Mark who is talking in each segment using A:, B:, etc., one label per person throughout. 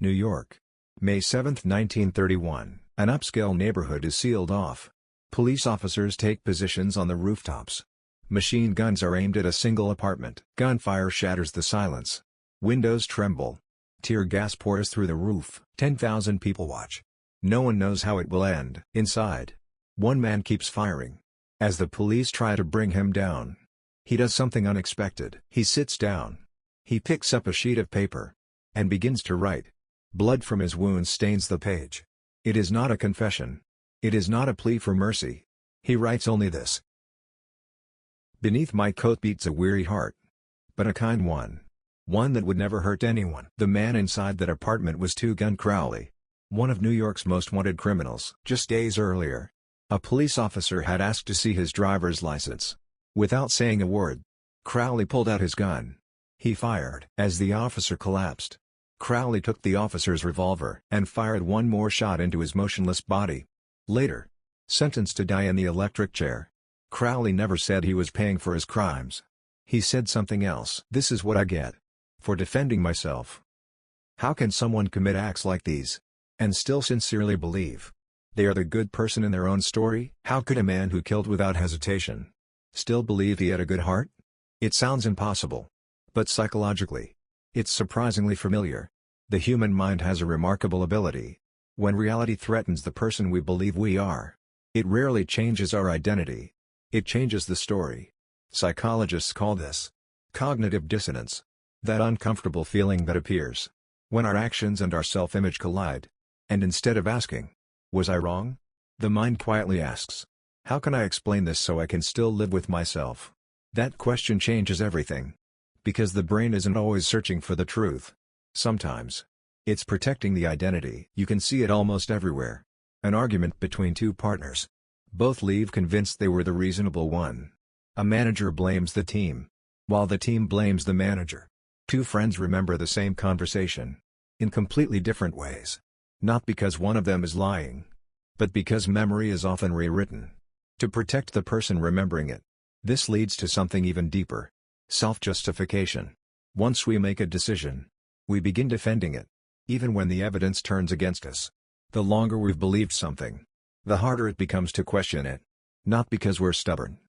A: New York. May 7, 1931, an upscale neighborhood is sealed off. Police officers take positions on the rooftops. Machine guns are aimed at a single apartment. Gunfire shatters the silence. Windows tremble. Tear gas pours through the roof. 10,000 people watch. No one knows how it will end. Inside, one man keeps firing. As the police try to bring him down, he does something unexpected. He sits down. He picks up a sheet of paper and begins to write. Blood from his wounds stains the page. It is not a confession. It is not a plea for mercy. He writes only this: "Beneath my coat beats a weary heart. But a kind one. One that would never hurt anyone." The man inside that apartment was Two-Gun Crowley, one of New York's most wanted criminals. Just days earlier, a police officer had asked to see his driver's license. Without saying a word, Crowley pulled out his gun. He fired. As the officer collapsed, Crowley took the officer's revolver and fired one more shot into his motionless body. Later, sentenced to die in the electric chair, Crowley never said he was paying for his crimes. He said something else. "This is what I get for defending myself." How can someone commit acts like these and still sincerely believe they are the good person in their own story? How could a man who killed without hesitation still believe he had a good heart? It sounds impossible. But psychologically, it's surprisingly familiar. The human mind has a remarkable ability. When reality threatens the person we believe we are, it rarely changes our identity. It changes the story. Psychologists call this cognitive dissonance. That uncomfortable feeling that appears when our actions and our self-image collide. And instead of asking, "Was I wrong?" the mind quietly asks, "How can I explain this so I can still live with myself?" That question changes everything. Because the brain isn't always searching for the truth. Sometimes, it's protecting the identity. You can see it almost everywhere. An argument between two partners. Both leave convinced they were the reasonable one. A manager blames the team, while the team blames the manager. Two friends remember the same conversation in completely different ways. Not because one of them is lying, but because memory is often rewritten to protect the person remembering it. This leads to something even deeper. Self-justification. Once we make a decision, we begin defending it, even when the evidence turns against us. The longer we've believed something, the harder it becomes to question it. Not because we're stubborn.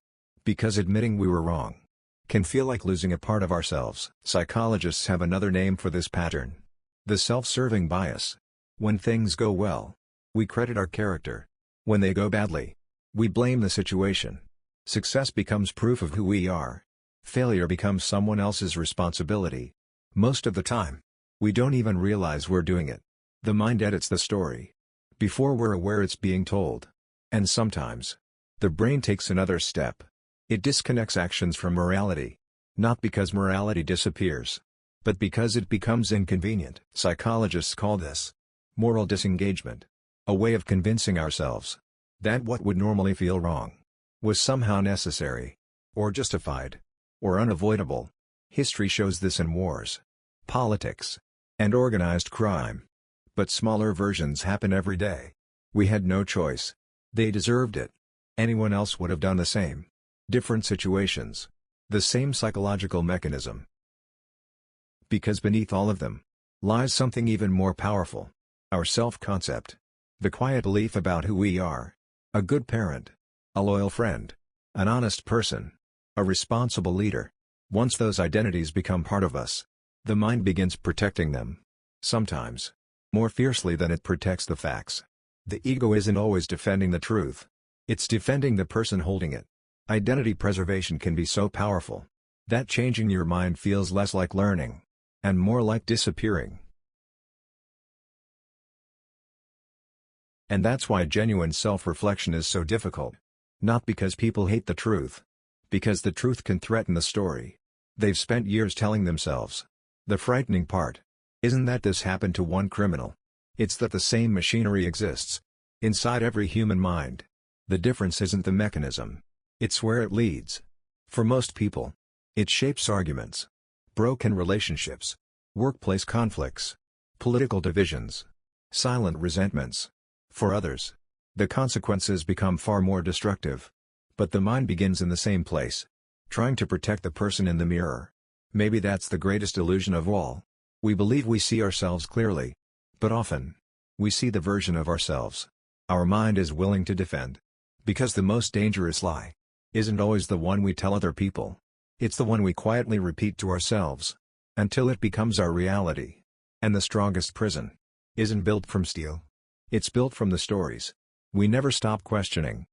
A: Because admitting we were wrong can feel like losing a part of ourselves. Psychologists have another name for this pattern: the self-serving bias. When things go well, we credit our character. When they go badly, we blame the situation. Success becomes proof of who we are. Failure becomes someone else's responsibility. Most of the time, we don't even realize we're doing it. The mind edits the story before we're aware it's being told. And sometimes, the brain takes another step. It disconnects actions from morality. Not because morality disappears, but because it becomes inconvenient. Psychologists call this moral disengagement. A way of convincing ourselves that what would normally feel wrong was somehow necessary, or justified, or unavoidable. History shows this in wars, politics, and organized crime. But smaller versions happen every day. We had no choice. They deserved it. Anyone else would have done the same. Different situations. The same psychological mechanism. Because beneath all of them lies something even more powerful. Our self-concept. The quiet belief about who we are. A good parent. A loyal friend. An honest person. A responsible leader. Once those identities become part of us, the mind begins protecting them. Sometimes, more fiercely than it protects the facts. The ego isn't always defending the truth. It's defending the person holding it. Identity preservation can be so powerful that changing your mind feels less like learning and more like disappearing. And that's why genuine self-reflection is so difficult. Not because people hate the truth. Because the truth can threaten the story they've spent years telling themselves. The frightening part isn't that this happened to one criminal. It's that the same machinery exists inside every human mind. The difference isn't the mechanism. It's where it leads. For most people, it shapes arguments, broken relationships, workplace conflicts, political divisions, silent resentments. For others, the consequences become far more destructive. But the mind begins in the same place, trying to protect the person in the mirror. Maybe that's the greatest illusion of all. We believe we see ourselves clearly, But often, we see the version of ourselves our mind is willing to defend. Because the most dangerous lie isn't always the one we tell other people. It's the one we quietly repeat to ourselves until it becomes our reality. And the strongest prison isn't built from steel. It's built from the stories we never stop questioning.